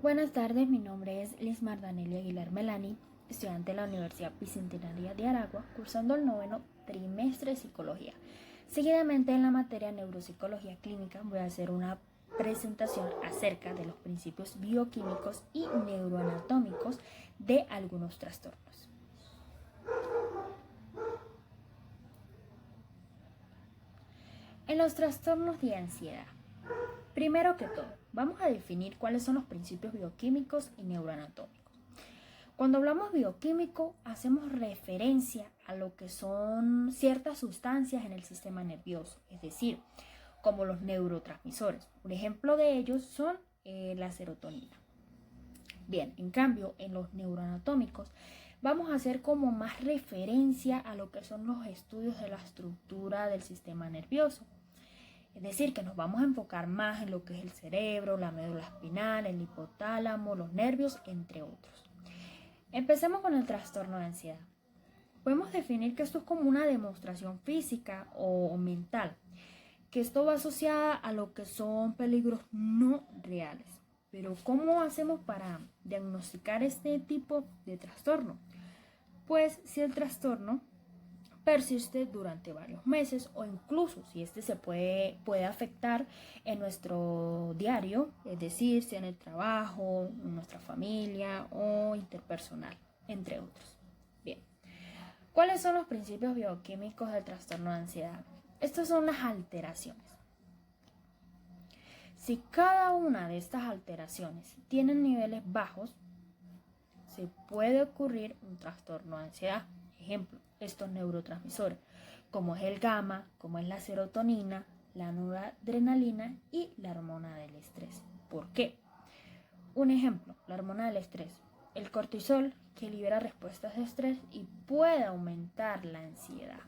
Buenas tardes, mi nombre es Lismar Danelia Aguilar Melani, estudiante de la Universidad Bicentenaria de Aragua, cursando el 9º trimestre de Psicología. Seguidamente, en la materia Neuropsicología Clínica, voy a hacer una presentación acerca de los principios bioquímicos y neuroanatómicos de algunos trastornos. En los trastornos de ansiedad, primero que todo, vamos a definir cuáles son los principios bioquímicos y neuroanatómicos. Cuando hablamos bioquímico, hacemos referencia a lo que son ciertas sustancias en el sistema nervioso, es decir, como los neurotransmisores. Un ejemplo de ellos son la serotonina. Bien, en cambio, en los neuroanatómicos vamos a hacer como más referencia a lo que son los estudios de la estructura del sistema nervioso. Es decir, que nos vamos a enfocar más en lo que es el cerebro, la médula espinal, el hipotálamo, los nervios, entre otros. Empecemos con el trastorno de ansiedad. Podemos definir que esto es como una demostración física o mental, que esto va asociada a lo que son peligros no reales. Pero ¿cómo hacemos para diagnosticar este tipo de trastorno? Pues si el trastorno persiste durante varios meses o incluso si este se puede afectar en nuestro diario, es decir, sea en el trabajo, en nuestra familia o interpersonal, entre otros. Bien, ¿cuáles son los principios bioquímicos del trastorno de ansiedad? Estas son las alteraciones. Si cada una de estas alteraciones tiene niveles bajos, se puede ocurrir un trastorno de ansiedad. Ejemplo, estos neurotransmisores, como es el gamma, como es la serotonina, la noradrenalina y la hormona del estrés. ¿Por qué? Un ejemplo, la hormona del estrés, el cortisol, que libera respuestas de estrés y puede aumentar la ansiedad.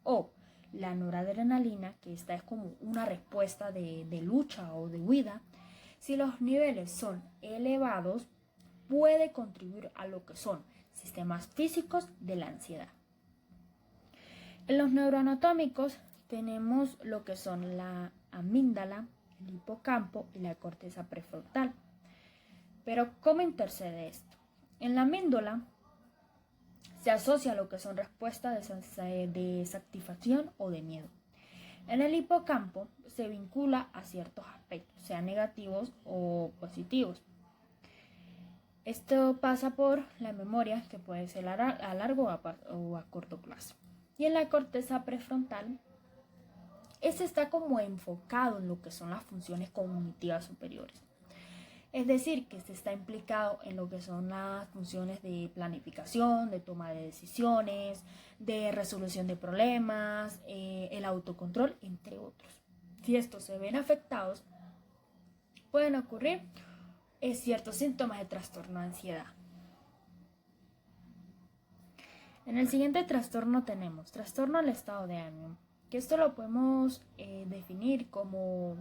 O la noradrenalina, que esta es como una respuesta de lucha o de huida. Si los niveles son elevados, puede contribuir a lo que son sistemas físicos de la ansiedad. En los neuroanatómicos tenemos lo que son la amígdala, el hipocampo y la corteza prefrontal. Pero ¿cómo intercede esto? En la amígdala se asocia a lo que son respuestas de satisfacción o de miedo. En el hipocampo se vincula a ciertos aspectos, sean negativos o positivos. Esto pasa por la memoria, que puede ser a largo o a corto plazo. Y en la corteza prefrontal, este está como enfocado en lo que son las funciones cognitivas superiores. Es decir, que este está implicado en lo que son las funciones de planificación, de toma de decisiones, de resolución de problemas, el autocontrol, entre otros. Si estos se ven afectados, pueden ocurrir ciertos síntomas de trastorno de ansiedad. En el siguiente trastorno tenemos trastorno del estado de ánimo, que esto lo podemos definir como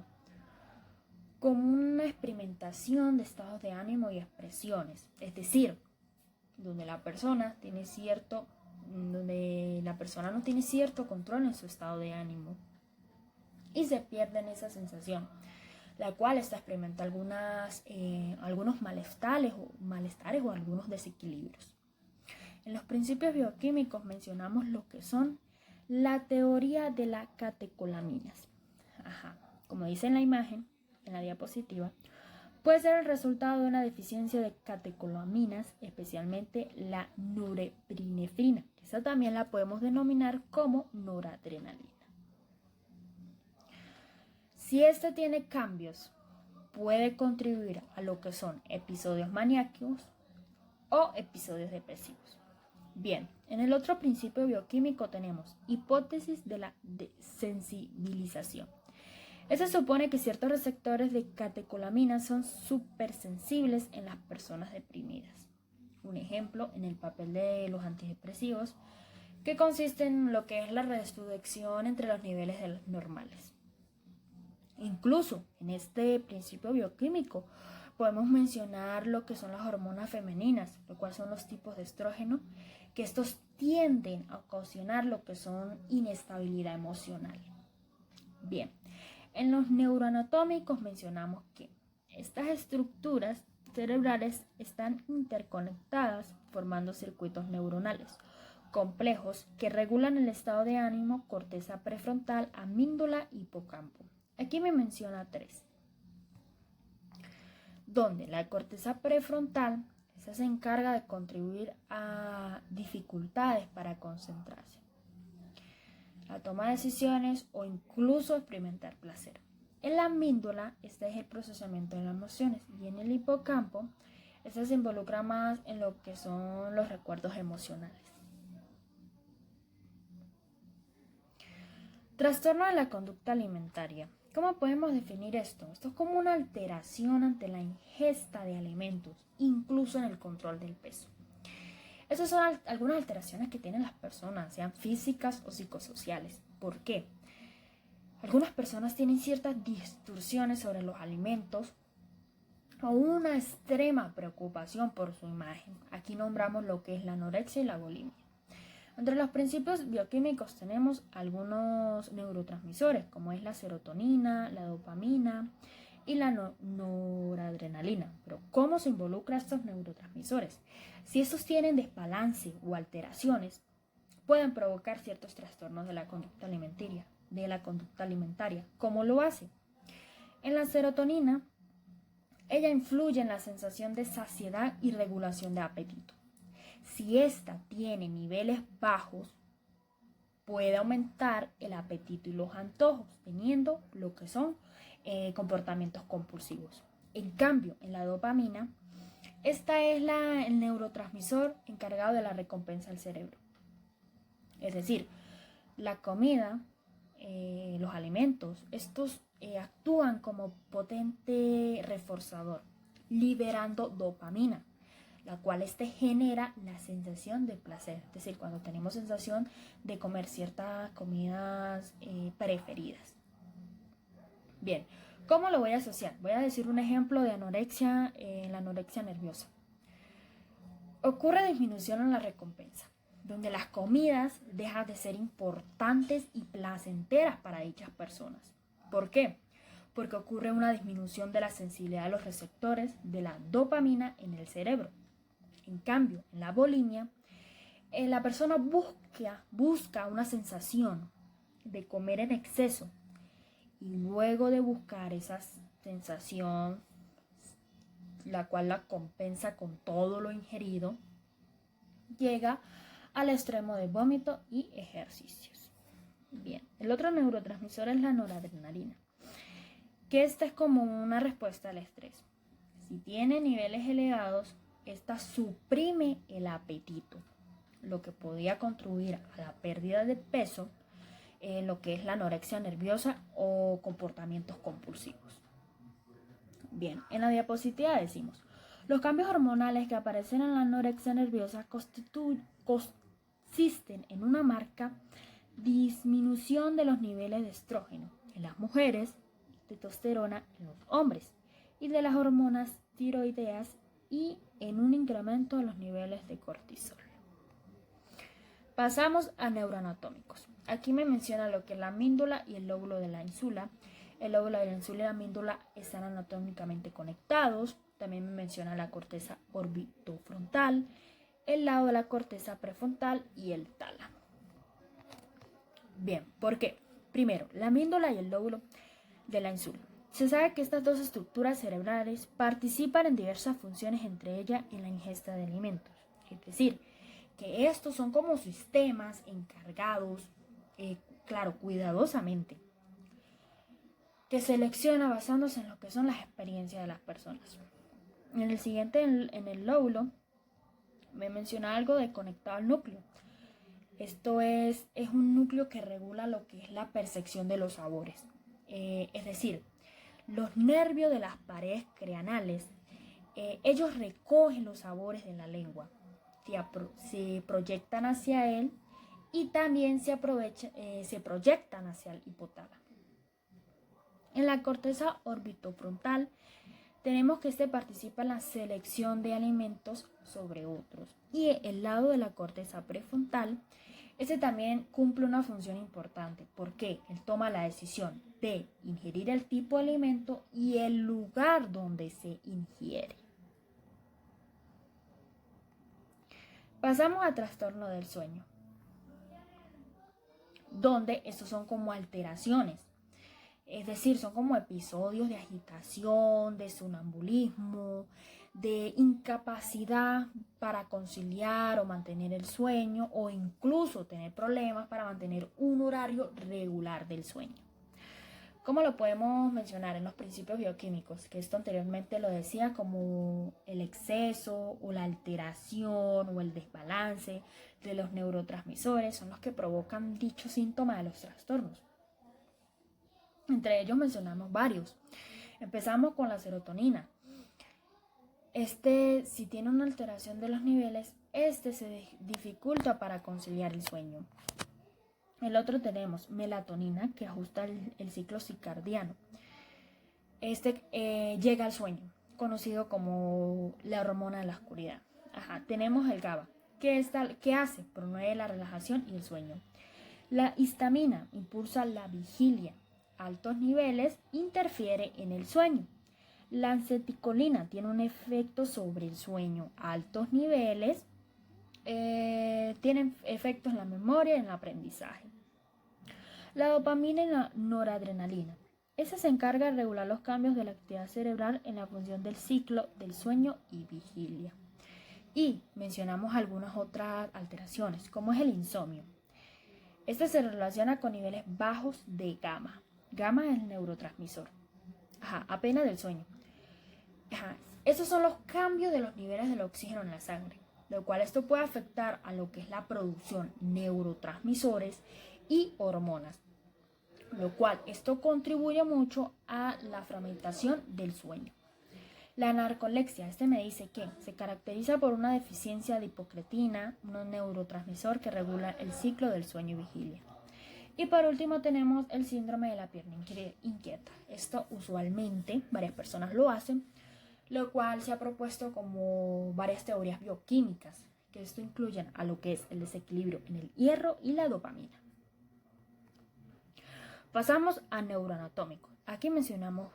una experimentación de estados de ánimo y expresiones, es decir, donde la persona no tiene cierto control en su estado de ánimo y se pierde en esa sensación, la cual experimenta algunos malestares o algunos desequilibrios. En los principios bioquímicos mencionamos lo que son la teoría de las catecolaminas. Como dice en la imagen, en la diapositiva, puede ser el resultado de una deficiencia de catecolaminas, especialmente la norepinefrina. Esa también la podemos denominar como noradrenalina. Si este tiene cambios, puede contribuir a lo que son episodios maníacos o episodios depresivos. Bien, en el otro principio bioquímico tenemos hipótesis de la desensibilización. Se supone que ciertos receptores de catecolaminas son supersensibles en las personas deprimidas. Un ejemplo en el papel de los antidepresivos, que consiste en lo que es la reducción entre los niveles de los normales. Incluso en este principio bioquímico podemos mencionar lo que son las hormonas femeninas, lo cual son los tipos de estrógeno, que estos tienden a ocasionar lo que son inestabilidad emocional. Bien, en los neuroanatómicos mencionamos que estas estructuras cerebrales están interconectadas formando circuitos neuronales complejos que regulan el estado de ánimo, corteza prefrontal, amígdala y hipocampo. Aquí me menciona 3. Donde la corteza prefrontal esa se encarga de contribuir a dificultades para concentrarse, la toma de decisiones o incluso experimentar placer. En la amígdala, este es el procesamiento de las emociones, y en el hipocampo, este se involucra más en lo que son los recuerdos emocionales. Trastorno de la conducta alimentaria. ¿Cómo podemos definir esto? Esto es como una alteración ante la ingesta de alimentos, incluso en el control del peso. Estas son algunas alteraciones que tienen las personas, sean físicas o psicosociales. ¿Por qué? Algunas personas tienen ciertas distorsiones sobre los alimentos o una extrema preocupación por su imagen. Aquí nombramos lo que es la anorexia y la bulimia. Entre los principios bioquímicos tenemos algunos neurotransmisores, como es la serotonina, la dopamina y la noradrenalina. Pero ¿cómo se involucran estos neurotransmisores? Si estos tienen desbalance o alteraciones, pueden provocar ciertos trastornos de la conducta alimentaria. ¿Cómo lo hace? En la serotonina, ella influye en la sensación de saciedad y regulación de apetito. Si ésta tiene niveles bajos, puede aumentar el apetito y los antojos, teniendo lo que son comportamientos compulsivos. En cambio, en la dopamina, esta es el neurotransmisor encargado de la recompensa del cerebro. Es decir, la comida, los alimentos, estos actúan como potente reforzador, liberando dopamina, la cual genera la sensación de placer, es decir, cuando tenemos sensación de comer ciertas comidas preferidas. Bien, ¿cómo lo voy a asociar? Voy a decir un ejemplo de anorexia, la anorexia nerviosa. Ocurre disminución en la recompensa, donde las comidas dejan de ser importantes y placenteras para dichas personas. ¿Por qué? Porque ocurre una disminución de la sensibilidad de los receptores de la dopamina en el cerebro. En cambio, en la bulimia, la persona busca una sensación de comer en exceso y luego de buscar esa sensación, la cual la compensa con todo lo ingerido, llega al extremo de vómito y ejercicios. Bien, el otro neurotransmisor es la noradrenalina, que esta es como una respuesta al estrés. Si tiene niveles elevados, esta suprime el apetito, lo que podría contribuir a la pérdida de peso, lo que es la anorexia nerviosa o comportamientos compulsivos. Bien, en la diapositiva decimos, los cambios hormonales que aparecen en la anorexia nerviosa consisten en una marca disminución de los niveles de estrógeno en las mujeres, testosterona en los hombres y de las hormonas tiroideas y en un incremento de los niveles de cortisol. Pasamos a neuroanatómicos. Aquí me menciona lo que es la amígdala y el lóbulo de la ínsula. El lóbulo de la ínsula y la amígdala están anatómicamente conectados. También me menciona la corteza orbitofrontal, el lado de la corteza prefrontal y el tálamo. Bien, ¿por qué? Primero, la amígdala y el lóbulo de la ínsula. Se sabe que estas dos estructuras cerebrales participan en diversas funciones, entre ellas en la ingesta de alimentos. Es decir, que estos son como sistemas encargados, cuidadosamente, que selecciona basándose en lo que son las experiencias de las personas. En el siguiente, en el lóbulo, me menciona algo de conectado al núcleo. Esto es un núcleo que regula lo que es la percepción de los sabores. Es decir, los nervios de las paredes craneales, ellos recogen los sabores de la lengua, se proyectan hacia él y también se proyectan hacia el hipotálamo. En la corteza orbitofrontal tenemos que participa en la selección de alimentos sobre otros. Y el lado de la corteza prefrontal, también cumple una función importante, porque él toma la decisión de ingerir el tipo de alimento y el lugar donde se ingiere. Pasamos a trastorno del sueño, donde estos son como alteraciones. Es decir, son como episodios de agitación, de sonambulismo, de incapacidad para conciliar o mantener el sueño, o incluso tener problemas para mantener un horario regular del sueño. ¿Cómo lo podemos mencionar? En los principios bioquímicos, que esto anteriormente lo decía, como el exceso o la alteración o el desbalance de los neurotransmisores son los que provocan dicho síntoma de los trastornos. Entre ellos mencionamos varios. Empezamos con la serotonina. Si tiene una alteración de los niveles, se dificulta para conciliar el sueño. El otro tenemos melatonina, que ajusta el ciclo circadiano. Llega al sueño, conocido como la hormona de la oscuridad. Tenemos el GABA, que hace, promueve la relajación y el sueño. La histamina impulsa la vigilia. Altos niveles interfiere en el sueño. La acetilcolina tiene un efecto sobre el sueño. Altos niveles tienen efectos en la memoria y en el aprendizaje. La dopamina y la noradrenalina. Esa se encarga de regular los cambios de la actividad cerebral en la función del ciclo del sueño y vigilia. Y mencionamos algunas otras alteraciones, como es el insomnio. Este se relaciona con niveles bajos de gamma. Gamma es el neurotransmisor. Apenas del sueño. Esos son los cambios de los niveles del oxígeno en la sangre, lo cual esto puede afectar a lo que es la producción de neurotransmisores y hormonas, lo cual esto contribuye mucho a la fragmentación del sueño. La narcolepsia, me dice que se caracteriza por una deficiencia de hipocretina, un neurotransmisor que regula el ciclo del sueño y vigilia. Y por último tenemos el síndrome de la pierna inquieta. Esto usualmente varias personas lo hacen, lo cual se ha propuesto como varias teorías bioquímicas, que esto incluyen a lo que es el desequilibrio en el hierro y la dopamina. Pasamos a neuroanatómico. Aquí mencionamos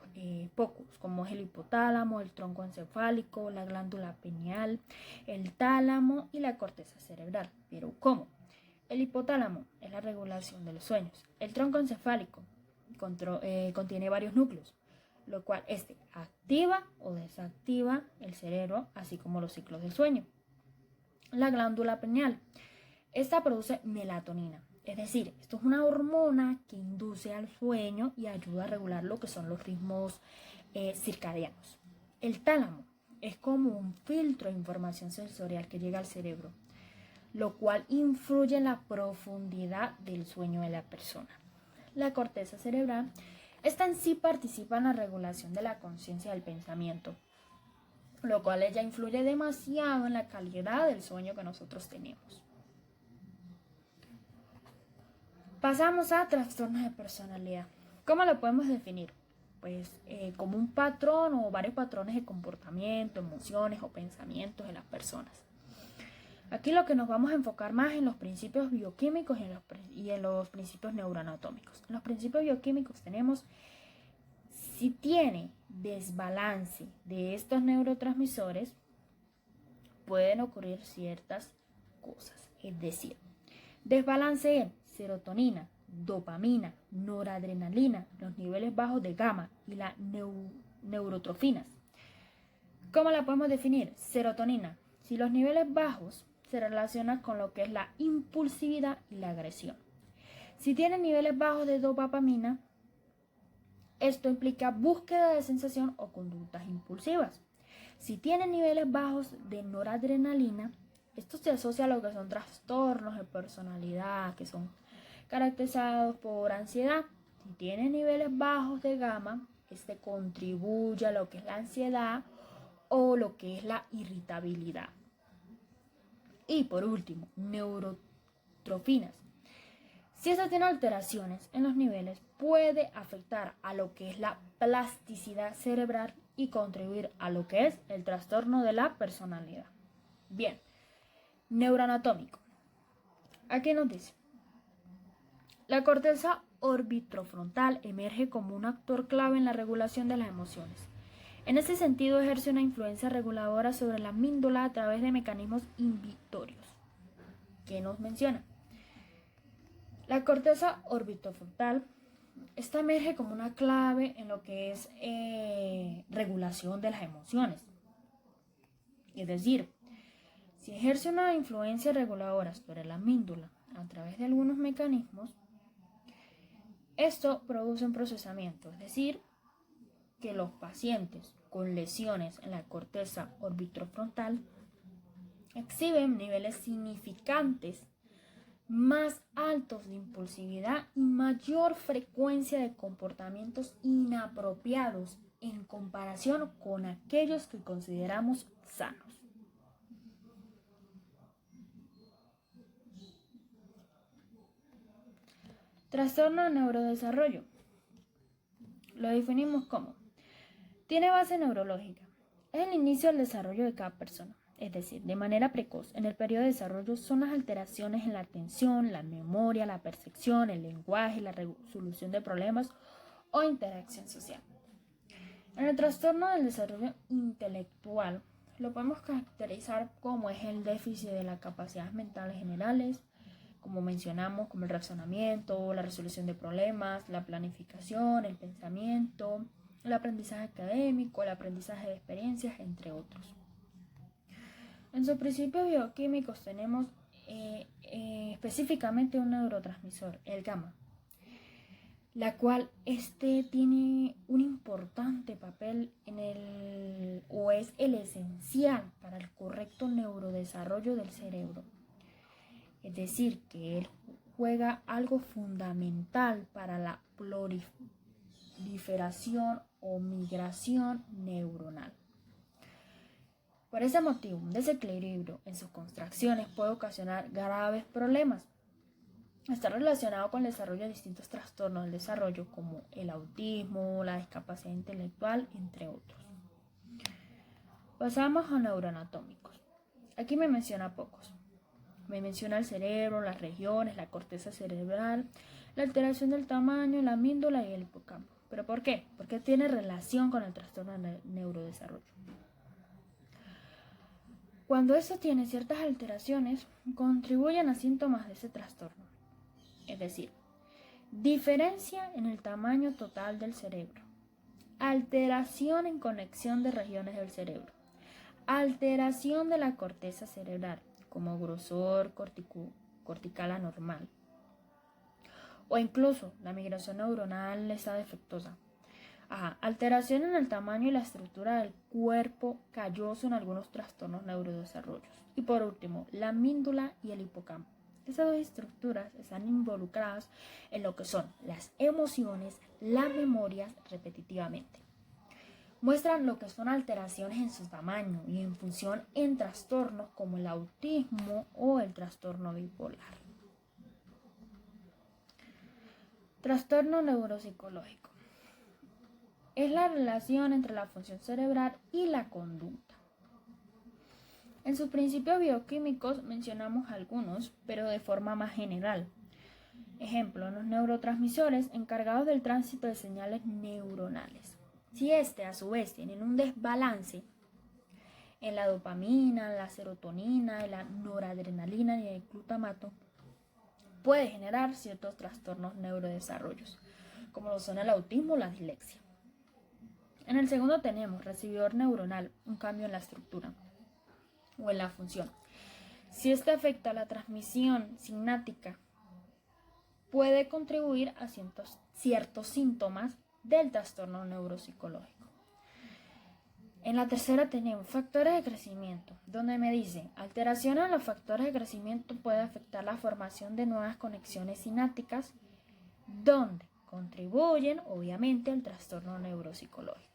pocos, como es el hipotálamo, el tronco encefálico, la glándula pineal, el tálamo y la corteza cerebral. Pero ¿cómo? El hipotálamo es la regulación de los sueños. El tronco encefálico contiene varios núcleos, lo cual activa o desactiva el cerebro, así como los ciclos del sueño. La glándula pineal, esta produce melatonina, es decir, esto es una hormona que induce al sueño y ayuda a regular lo que son los ritmos circadianos. El tálamo es como un filtro de información sensorial que llega al cerebro, lo cual influye en la profundidad del sueño de la persona. La corteza cerebral, esta en sí participa en la regulación de la conciencia del pensamiento, lo cual ella influye demasiado en la calidad del sueño que nosotros tenemos. Pasamos a trastornos de personalidad. ¿Cómo lo podemos definir? Pues como un patrón o varios patrones de comportamiento, emociones o pensamientos de las personas. Aquí lo que nos vamos a enfocar más en los principios bioquímicos y en los principios neuroanatómicos. En los principios bioquímicos tenemos, si tiene desbalance de estos neurotransmisores, pueden ocurrir ciertas cosas. Es decir, desbalance en serotonina, dopamina, noradrenalina, los niveles bajos de gamma y las neurotrofinas. ¿Cómo la podemos definir? Serotonina. Si los niveles bajos se relacionan con lo que es la impulsividad y la agresión. Si tienen niveles bajos de dopamina, esto implica búsqueda de sensación o conductas impulsivas. Si tienen niveles bajos de noradrenalina, esto se asocia a lo que son trastornos de personalidad, que son caracterizados por ansiedad. Si tienen niveles bajos de gamma, este contribuye a lo que es la ansiedad o lo que es la irritabilidad. Y por último, neurotrofinas. Si esta tiene alteraciones en los niveles, puede afectar a lo que es la plasticidad cerebral y contribuir a lo que es el trastorno de la personalidad. Bien, neuroanatómico. Aquí nos dice, la corteza orbitofrontal emerge como un actor clave en la regulación de las emociones. En ese sentido, ejerce una influencia reguladora sobre la amígdala a través de mecanismos inhibitorios. ¿Qué nos menciona? La corteza orbitofrontal, esta emerge como una clave en lo que es regulación de las emociones. Es decir, si ejerce una influencia reguladora sobre la amígdala a través de algunos mecanismos, esto produce un procesamiento, es decir, que los pacientes con lesiones en la corteza orbitofrontal exhiben niveles significantes más altos de impulsividad y mayor frecuencia de comportamientos inapropiados en comparación con aquellos que consideramos sanos. Trastorno de neurodesarrollo. Lo definimos como: tiene base neurológica. Es el inicio del desarrollo de cada persona. Es decir, de manera precoz, en el periodo de desarrollo son las alteraciones en la atención, la memoria, la percepción, el lenguaje, la resolución de problemas o interacción social. En el trastorno del desarrollo intelectual lo podemos caracterizar como es el déficit de las capacidades mentales generales, como mencionamos, como el razonamiento, la resolución de problemas, la planificación, el pensamiento, el aprendizaje académico, el aprendizaje de experiencias, entre otros. En sus principios bioquímicos tenemos específicamente un neurotransmisor, el gamma, la cual tiene un importante papel es el esencial para el correcto neurodesarrollo del cerebro. Es decir, que él juega algo fundamental para la proliferación o migración neuronal. Por ese motivo, un desequilibrio en sus contracciones puede ocasionar graves problemas. Está relacionado con el desarrollo de distintos trastornos del desarrollo como el autismo, la discapacidad intelectual, entre otros. Pasamos a neuroanatómicos. Aquí me menciona pocos. Me menciona el cerebro, las regiones, la corteza cerebral, la alteración del tamaño, la amígdala y el hipocampo. ¿Pero por qué? Porque tiene relación con el trastorno de neurodesarrollo. Cuando esto tiene ciertas alteraciones, contribuyen a síntomas de ese trastorno. Es decir, diferencia en el tamaño total del cerebro, alteración en conexión de regiones del cerebro, alteración de la corteza cerebral, como grosor cortical anormal, o incluso la migración neuronal está defectuosa. Alteración en el tamaño y la estructura del cuerpo calloso en algunos trastornos neurodesarrollos. Y por último, la amígdala y el hipocampo. Estas dos estructuras están involucradas en lo que son las emociones, las memorias repetitivamente. Muestran lo que son alteraciones en su tamaño y en función en trastornos como el autismo o el trastorno bipolar. Trastorno neuropsicológico. Es la relación entre la función cerebral y la conducta. En sus principios bioquímicos mencionamos algunos, pero de forma más general. Ejemplo, los neurotransmisores encargados del tránsito de señales neuronales. Si a su vez tienen un desbalance en la dopamina, la serotonina, la noradrenalina y el glutamato, puede generar ciertos trastornos neurodesarrollos, como lo son el autismo o la dislexia. En el segundo tenemos recibidor neuronal, un cambio en la estructura o en la función. Si este afecta la transmisión sináptica, puede contribuir a ciertos síntomas del trastorno neuropsicológico. En la tercera tenemos factores de crecimiento, donde me dice, alteración en los factores de crecimiento puede afectar la formación de nuevas conexiones sinápticas, donde contribuyen obviamente al trastorno neuropsicológico.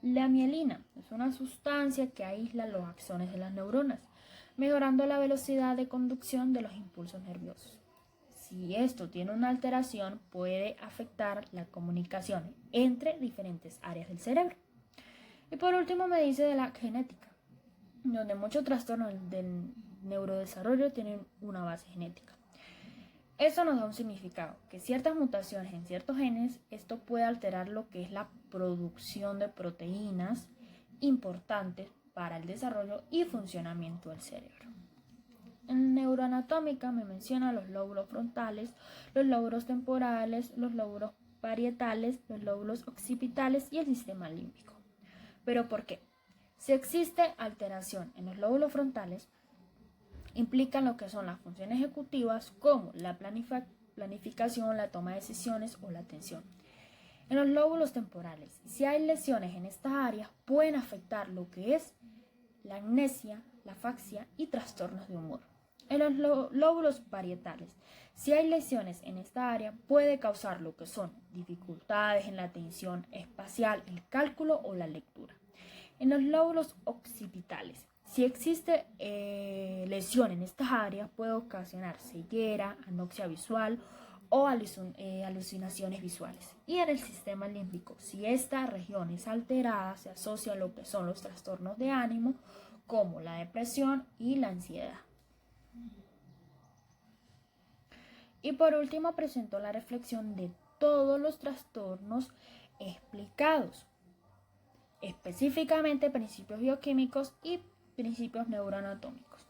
La mielina es una sustancia que aísla los axones de las neuronas, mejorando la velocidad de conducción de los impulsos nerviosos. Si esto tiene una alteración, puede afectar la comunicación entre diferentes áreas del cerebro. Y por último me dice de la genética, donde muchos trastornos del neurodesarrollo tienen una base genética. Eso nos da un significado, que ciertas mutaciones en ciertos genes, esto puede alterar lo que es la producción de proteínas importantes para el desarrollo y funcionamiento del cerebro. En neuroanatómica me menciona los lóbulos frontales, los lóbulos temporales, los lóbulos parietales, los lóbulos occipitales y el sistema límbico. ¿Pero por qué? Si existe alteración en los lóbulos frontales, implican lo que son las funciones ejecutivas como la planificación, la toma de decisiones o la atención. En los lóbulos temporales, si hay lesiones en estas áreas, pueden afectar lo que es la amnesia, la afasia y trastornos de humor. En los lóbulos parietales, si hay lesiones en esta área, puede causar lo que son dificultades en la atención espacial, el cálculo o la lectura. En los lóbulos occipitales, si existe lesión en estas áreas, puede ocasionar ceguera, anoxia visual o alucinaciones visuales. Y en el sistema límbico, si esta región es alterada, se asocia a lo que son los trastornos de ánimo, como la depresión y la ansiedad. Y por último, presento la reflexión de todos los trastornos explicados, específicamente principios bioquímicos y principios neuroanatómicos.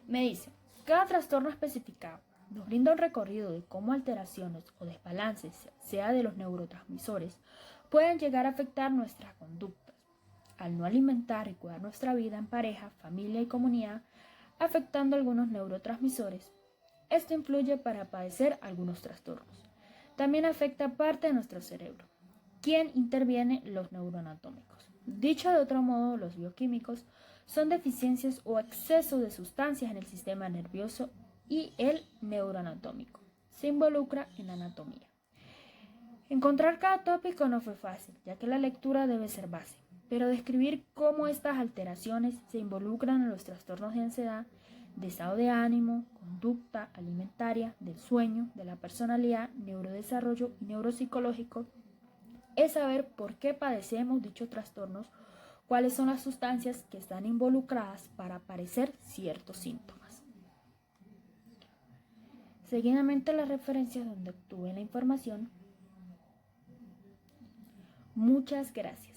Me dice, cada trastorno especificado nos brinda un recorrido de cómo alteraciones o desbalances, sea de los neurotransmisores, pueden llegar a afectar nuestras conductas. Al no alimentar y cuidar nuestra vida en pareja, familia y comunidad, afectando algunos neurotransmisores, esto influye para padecer algunos trastornos. También afecta parte de nuestro cerebro, quien interviene los neuroanatómicos. Dicho de otro modo, los bioquímicos son deficiencias o exceso de sustancias en el sistema nervioso y el neuroanatómico se involucra en la anatomía. Encontrar cada tópico no fue fácil, ya que la lectura debe ser base, pero describir cómo estas alteraciones se involucran en los trastornos de ansiedad, de estado de ánimo, conducta alimentaria, del sueño, de la personalidad, neurodesarrollo y neuropsicológico, es saber por qué padecemos dichos trastornos, cuáles son las sustancias que están involucradas para aparecer ciertos síntomas. Seguidamente las referencias donde obtuve la información. Muchas gracias.